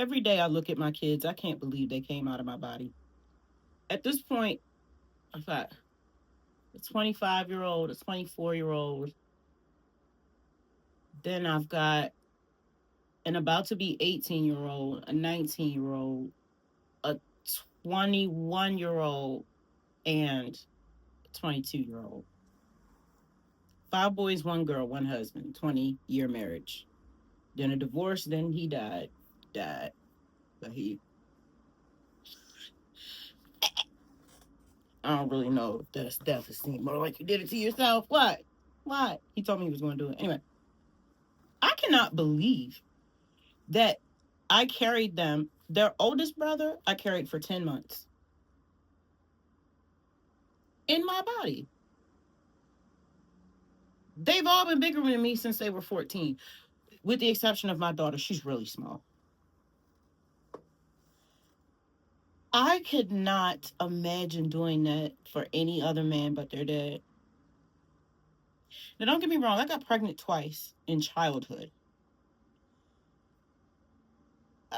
Every day I look at my kids, I can't believe they came out of my body. At this point, I've got a 25-year-old, a 24-year-old, then I've got an about to be 18-year-old, a 19-year-old, a 21-year-old, and a 22-year-old. Five boys, one girl, one husband, 20-year marriage. Then a divorce, then he died. Died. But I don't really know if that's death. It seemed more like you did it to yourself. What? What? He told me he was going to do it. Anyway, I cannot believe that I carried them. Their oldest brother, I carried for 10 months in my body. They've all been bigger than me since they were 14, with the exception of my daughter. She's really small. I could not imagine doing that for any other man but their dad. Now, don't get me wrong, I got pregnant twice in childhood.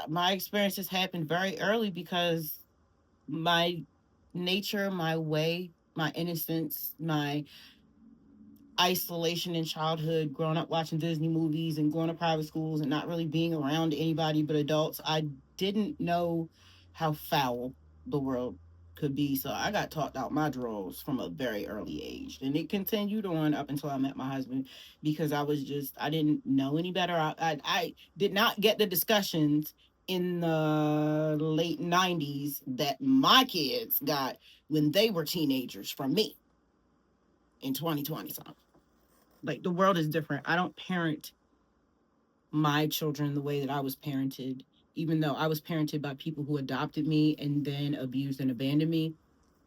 My experiences happened very early because my nature, my way, my innocence, my isolation in childhood, growing up watching Disney movies and going to private schools and not really being around anybody but adults, I didn't know how foul the world could be. So I got talked out my drawers from a very early age. And it continued on up until I met my husband because I didn't know any better. I did not get the discussions in the late 90s that my kids got when they were teenagers from me in 2020. So like the world is different. I don't parent my children the way that I was parented, even though I was parented by people who adopted me and then abused and abandoned me.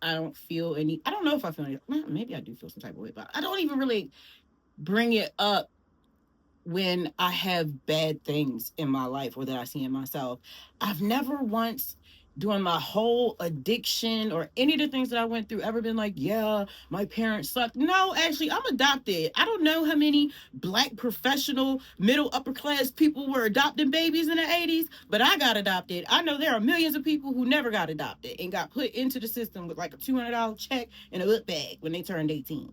I don't know if I feel any, maybe I do feel some type of way, but I don't even really bring it up when I have bad things in my life or that I see in myself. I've never once during my whole addiction or any of the things that I went through ever been like, yeah, my parents sucked. No, actually, I'm adopted. I don't know how many black professional middle upper class people were adopting babies in the 80s, but I got adopted. I know there are millions of people who never got adopted and got put into the system with like a $200 check and a book bag when they turned 18.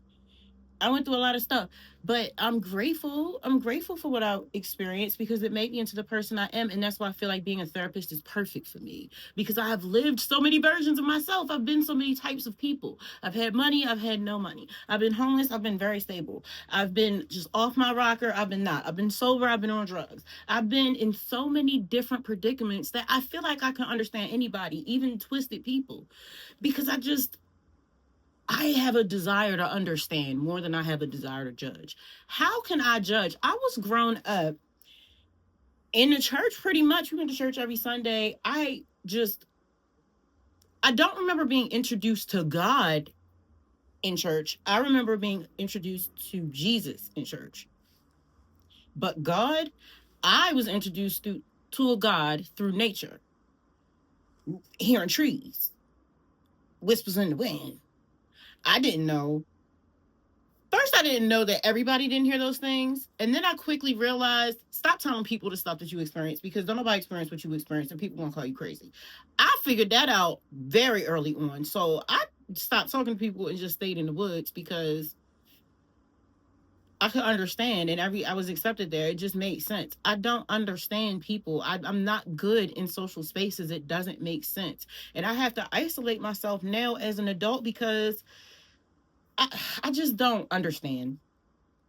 I went through a lot of stuff, but I'm grateful. I'm grateful for what I experienced because it made me into the person I am. And that's why I feel like being a therapist is perfect for me because I have lived so many versions of myself. I've been so many types of people. I've had money. I've had no money. I've been homeless. I've been very stable. I've been just off my rocker. I've been not. I've been sober. I've been on drugs. I've been in so many different predicaments that I feel like I can understand anybody, even twisted people, because I have a desire to understand more than I have a desire to judge. How can I judge? I was grown up in the church pretty much. We went to church every Sunday. I don't remember being introduced to God in church. I remember being introduced to Jesus in church. But God, I was introduced to a God through nature, hearing trees, whispers in the wind. I didn't know First, I didn't know that everybody didn't hear those things. And then I quickly realized, stop telling people the stuff that you experience because don't nobody experience what you experience and people gonna call you crazy. I figured that out very early on. So I stopped talking to people and just stayed in the woods because I could understand and I was accepted there. It just made sense. I don't understand people. I'm not good in social spaces. It doesn't make sense. And I have to isolate myself now as an adult because I just don't understand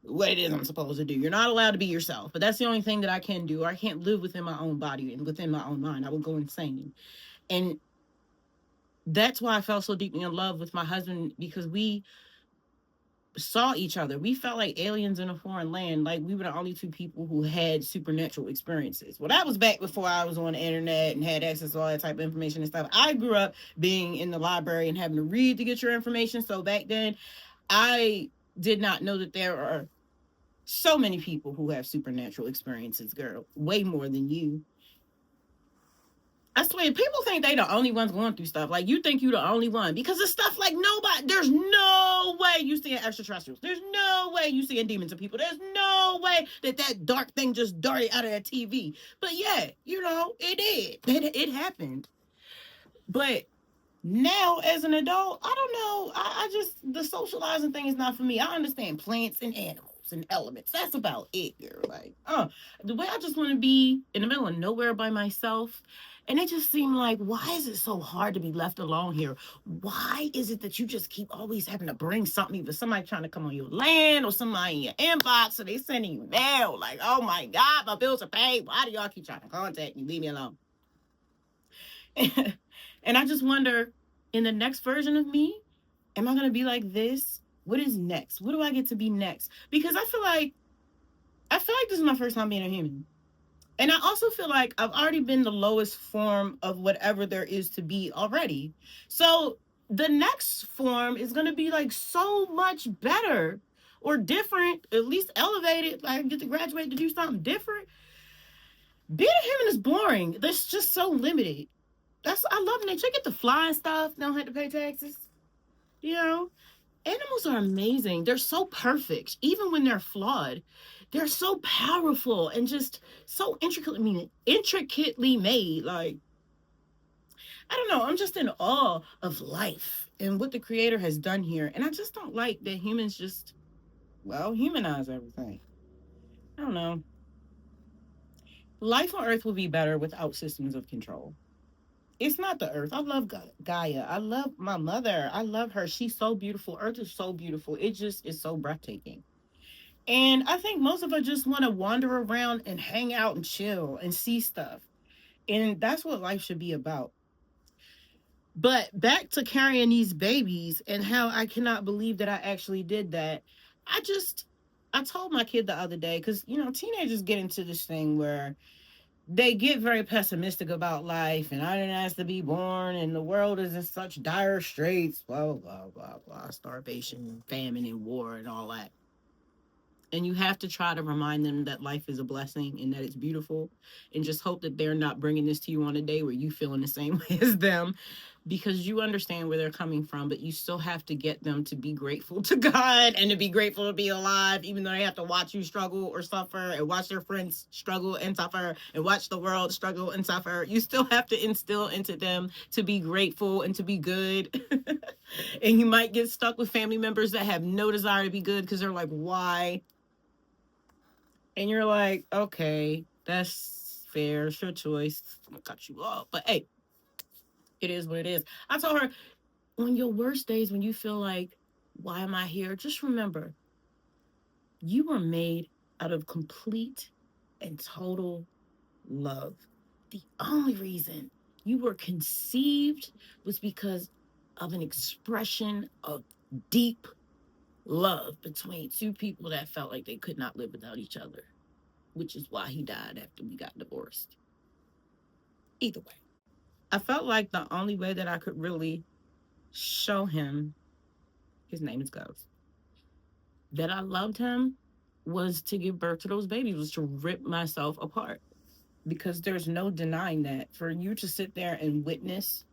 what it is I'm supposed to do. You're not allowed to be yourself, but that's the only thing that I can do. I can't live within my own body and within my own mind. I would go insane. And that's why I fell so deeply in love with my husband because we saw each other. We felt like aliens in a foreign land. Like we were the only two people who had supernatural experiences. Well, that was back before I was on the internet and had access to all that type of information and stuff. I grew up being in the library and having to read to get your information. So back then, I did not know that there are so many people who have supernatural experiences, girl. Way more than you. I swear, people think they the only ones going through stuff. Like, you think you the only one. Because it's stuff like nobody, there's no way you seeing extraterrestrials. There's no way you seeing demons and people. There's no way that dark thing just darted out of that TV. But yeah, it did. It happened. But now, as an adult, I don't know. I just, the socializing thing is not for me. I understand plants and animals and elements. That's about it, girl. Like, the way I just want to be in the middle of nowhere by myself. And it just seemed like, why is it so hard to be left alone here? Why is it that you just keep always having to bring something, either somebody trying to come on your land or somebody in your inbox, or they sending you mail? Like, oh my God, my bills are paid. Why do y'all keep trying to contact me? Leave me alone. And I just wonder, in the next version of me, am I going to be like this? What is next? What do I get to be next? Because I feel like this is my first time being a human. And I also feel like I've already been the lowest form of whatever there is to be already. So the next form is going to be like so much better or different, at least elevated. Like, I get to graduate to do something different. Being a human is boring. That's just so limited. I love nature. I get to fly and stuff. Don't have to pay taxes. You know, animals are amazing. They're so perfect, even when they're flawed. They're so powerful and just so intricately made. Like, I don't know. I'm just in awe of life and what the creator has done here. And I just don't like that humans just, humanize everything. I don't know. Life on Earth would be better without systems of control. It's not the Earth. I love Gaia. I love my mother. I love her. She's so beautiful. Earth is so beautiful. It just is so breathtaking. And I think most of us just want to wander around and hang out and chill and see stuff. And that's what life should be about. But back to carrying these babies and how I cannot believe that I actually did that. I told my kid the other day, because, teenagers get into this thing where they get very pessimistic about life, and I didn't ask to be born, and the world is in such dire straits, blah, blah, blah, blah, starvation, famine, and war, and all that. And you have to try to remind them that life is a blessing and that it's beautiful, and just hope that they're not bringing this to you on a day where you feel in the same way as them, because you understand where they're coming from, but you still have to get them to be grateful to God and to be grateful to be alive, even though they have to watch you struggle or suffer, and watch their friends struggle and suffer, and watch the world struggle and suffer. You still have to instill into them to be grateful and to be good. And you might get stuck with family members that have no desire to be good because they're like, why? And you're like, okay, that's fair. It's your choice. I'm gonna cut you off. But hey, it is what it is. I told her, on your worst days, when you feel like, why am I here? Just remember, you were made out of complete and total love. The only reason you were conceived was because of an expression of deep love between two people that felt like they could not live without each other, which is why he died after we got divorced. Either way, I felt like the only way that I could really show him, his name is Ghost, that I loved him was to give birth to those babies, was to rip myself apart. Because there's no denying that. For you to sit there and witness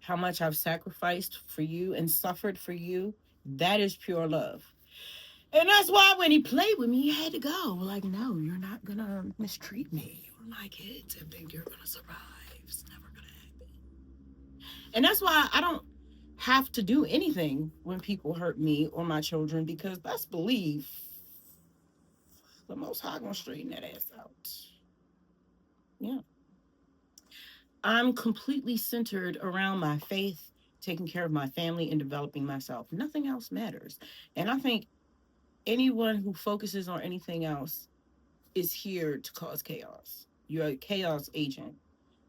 how much I've sacrificed for you and suffered for you, that is pure love. And that's why when he played with me, he had to go. Like, no, you're not going to mistreat me or my kids and think you're going to survive. It's never going to happen. And that's why I don't have to do anything when people hurt me or my children, because best believe the Most High going to straighten that ass out. Yeah. I'm completely centered around my faith, taking care of my family, and developing myself. Nothing else matters. And I think anyone who focuses on anything else is here to cause chaos. You're a chaos agent.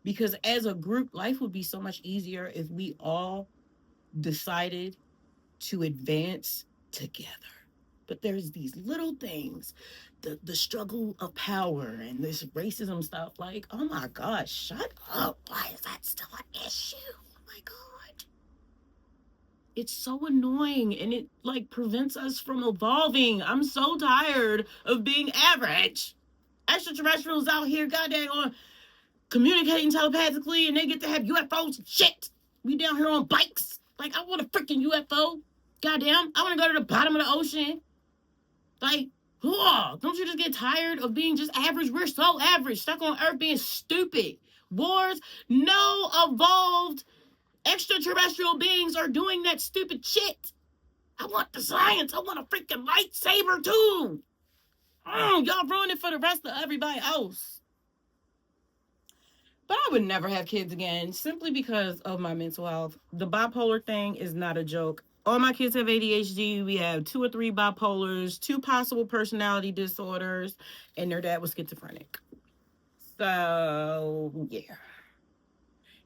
Because as a group, life would be so much easier if we all decided to advance together. But there's these little things, the struggle of power and this racism stuff. Like, oh my gosh, shut up. Why is that still an issue? Oh my God. It's so annoying, and it like prevents us from evolving. I'm so tired of being average. Extraterrestrials out here, goddamn, communicating telepathically and they get to have UFOs and shit. We down here on bikes. Like, I want a freaking UFO. Goddamn, I want to go to the bottom of the ocean. Like, don't you just get tired of being just average? We're so average, stuck on Earth being stupid. Wars, no evolved extraterrestrial beings are doing that stupid shit. I want the science. I want a freaking lightsaber too. Y'all ruin it for the rest of everybody else. But I would never have kids again simply because of my mental health. The bipolar thing is not a joke. All my kids have ADHD. We have 2 or 3 bipolars, 2 possible personality disorders, and their dad was schizophrenic. So, yeah.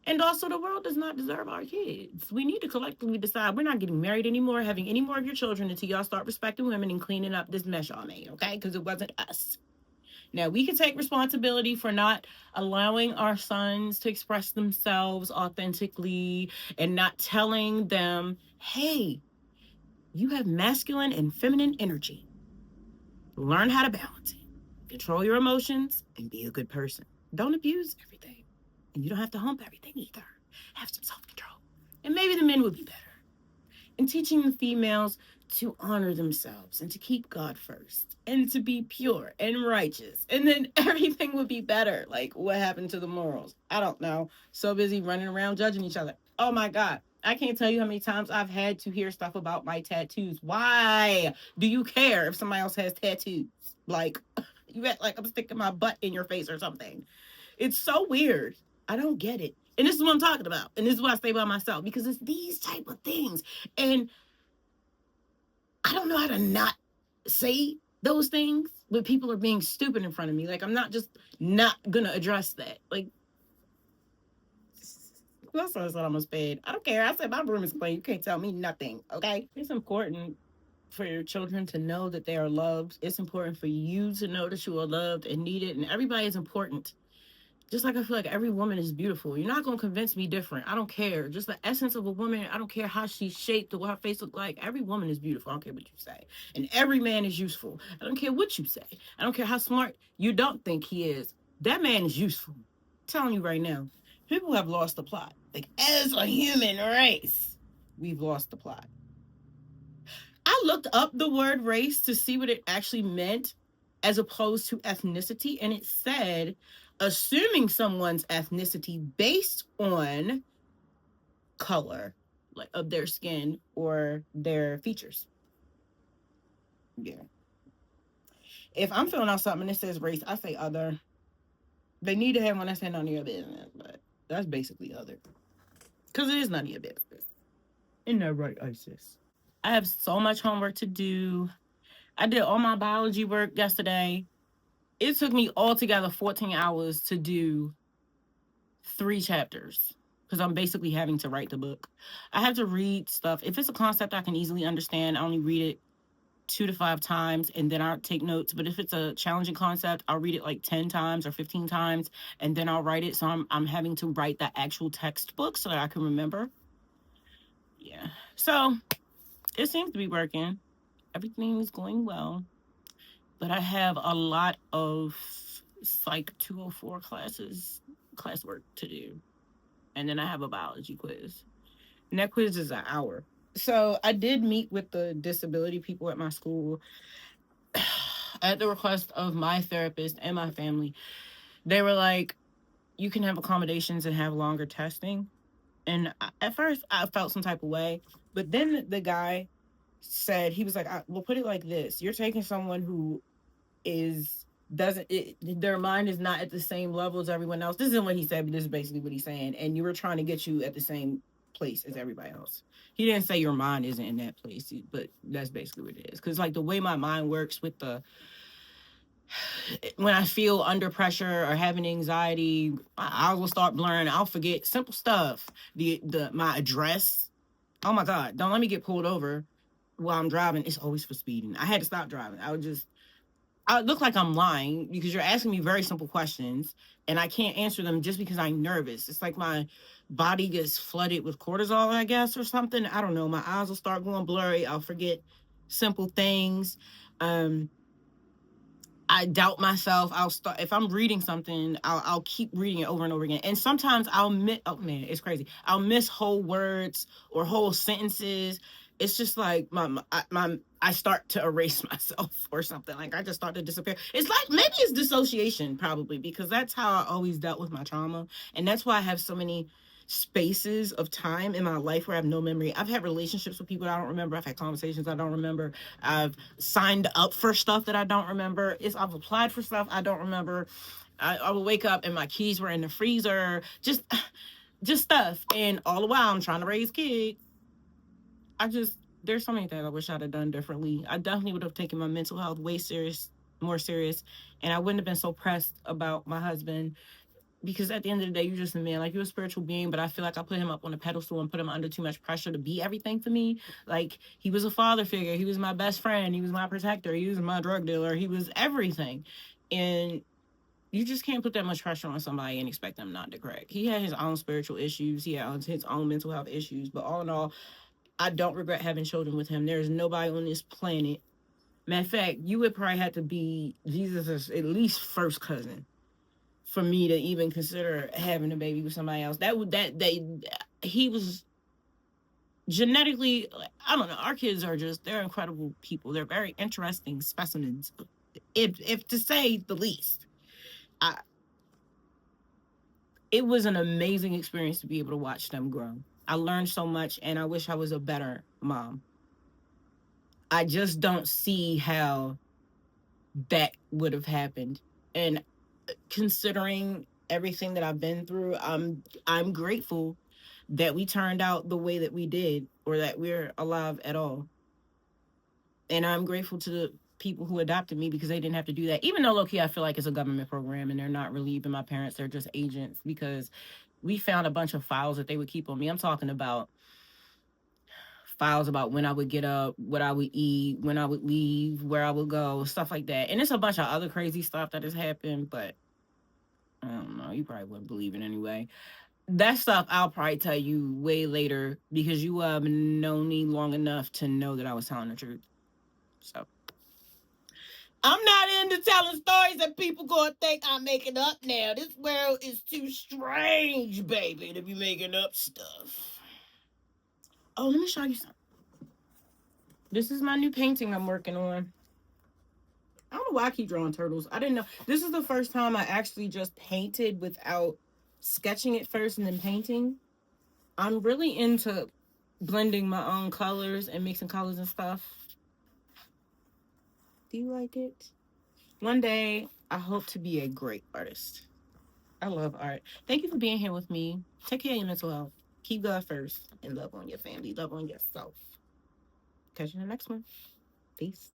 And also, the world does not deserve our kids. We need to collectively decide we're not getting married anymore, having any more of your children until y'all start respecting women and cleaning up this mess y'all made, okay? Because it wasn't us. Now, we can take responsibility for not allowing our sons to express themselves authentically and not telling them, hey, you have masculine and feminine energy. Learn how to balance it. Control your emotions and be a good person. Don't abuse everything. And you don't have to hump everything either. Have some self-control. And maybe the men would be better. And teaching the females to honor themselves and to keep God first and to be pure and righteous. And then everything would be better. Like, what happened to the morals? I don't know. So busy running around judging each other. Oh my God. I can't tell you how many times I've had to hear stuff about my tattoos. Why do you care if somebody else has tattoos? Like, you act like I'm sticking my butt in your face or something. It's so weird. I don't get it. And this is what I'm talking about. And this is what I say by myself, because it's these type of things. And I don't know how to not say those things when people are being stupid in front of me. Like, I'm not just not going to address that. Like, that's what I'm a spade. I don't care. I said my room is clean. You can't tell me nothing, okay? It's important for your children to know that they are loved. It's important for you to know that you are loved and needed. And everybody is important. Just like I feel like every woman is beautiful. You're not going to convince me different. I don't care. Just the essence of a woman, I don't care how she's shaped or what her face looks like. Every woman is beautiful. I don't care what you say. And every man is useful. I don't care what you say. I don't care how smart you don't think he is. That man is useful. I'm telling you right now. People have lost the plot. Like, as a human race, we've lost the plot. I looked up the word race to see what it actually meant as opposed to ethnicity. And it said, assuming someone's ethnicity based on color, like of their skin or their features. Yeah. If I'm filling out something that says race, I say other. They need to have one that says none of your business, but that's basically other. Because it is none of your business. Isn't that right, Isis? I have so much homework to do. I did all my biology work yesterday. It took me altogether 14 hours to do 3 chapters because I'm basically having to write the book. I have to read stuff. If it's a concept I can easily understand, I only read it 2 to 5 times and then I'll take notes. But if it's a challenging concept, I'll read it like 10 times or 15 times and then I'll write it. So I'm having to write the actual textbook so that I can remember. Yeah. So it seems to be working. Everything is going well. But I have a lot of Psych 204 classwork to do. And then I have a biology quiz. And that quiz is an hour. So I did meet with the disability people at my school at the request of my therapist and my family. They were like, you can have accommodations and have longer testing. And at first I felt some type of way. But then the guy said, he was like, we'll put it like this. You're taking someone who their mind is not at the same level as everyone else. This isn't what he said, but this is basically what he's saying. And you were trying to get you at the same place as everybody else. He didn't say your mind isn't in that place, but that's basically what it is. Because like the way my mind works with when I feel under pressure or having anxiety, I will start blurring. I'll forget simple stuff. My address. Oh my God, don't let me get pulled over while I'm driving. It's always for speeding. I had to stop driving. I look like I'm lying because you're asking me very simple questions and I can't answer them just because I'm nervous. It's like my body gets flooded with cortisol, I guess, or something. I don't know. My eyes will start going blurry. I'll forget simple things. I I doubt myself. I'll start if I'm reading something, I'll keep reading it over and over again. And sometimes I'll miss. Oh man, it's crazy. I'll miss whole words or whole sentences. It's just like I start to erase myself or something. Like I just start to disappear. It's like maybe it's dissociation probably because that's how I always dealt with my trauma, and that's why I have so many spaces of time in my life where I have no memory. I've had relationships with people I don't remember. I've had conversations I don't remember. I've signed up for stuff that I don't remember. I've applied for stuff I don't remember. I will wake up and my keys were in the freezer. Just stuff. And all the while I'm trying to raise kids. There's so many things I wish I'd have done differently. I definitely would have taken my mental health more serious, and I wouldn't have been so pressed about my husband because at the end of the day, you're just a man. Like you're a spiritual being, but I feel like I put him up on a pedestal and put him under too much pressure to be everything for me. Like he was a father figure. He was my best friend. He was my protector. He was my drug dealer. He was everything. And you just can't put that much pressure on somebody and expect them not to crack. He had his own spiritual issues. He had his own mental health issues. But all in all, I don't regret having children with him. There's nobody on this planet. Matter of fact, you would probably have to be Jesus' at least first cousin for me to even consider having a baby with somebody else. He was genetically, I don't know. Our kids they're incredible people. They're very interesting specimens, if to say the least. It was an amazing experience to be able to watch them grow. I learned so much, and I wish I was a better mom. I just don't see how that would have happened. And considering everything that I've been through, I'm grateful that we turned out the way that we did, or that we're alive at all. And I'm grateful to the people who adopted me because they didn't have to do that. Even though low-key I feel like it's a government program and they're not really even my parents, they're just agents, because we found a bunch of files that they would keep on me. I'm talking about files about when I would get up, what I would eat, when I would leave, where I would go, stuff like that. And it's a bunch of other crazy stuff that has happened, but I don't know. You probably wouldn't believe it anyway. That stuff I'll probably tell you way later because you have known me long enough to know that I was telling the truth. So I'm not into telling stories that people gonna think I'm making up now. This world is too strange, baby, to be making up stuff. Oh, let me show you something. This is my new painting I'm working on. I don't know why I keep drawing turtles. I didn't know. This is the first time I actually just painted without sketching it first and then painting. I'm really into blending my own colors and mixing colors and stuff. Do you like it? One day, I hope to be a great artist. I love art. Thank you for being here with me. Take care of your mental health. Keep God first and love on your family, love on yourself. Catch you in the next one. Peace.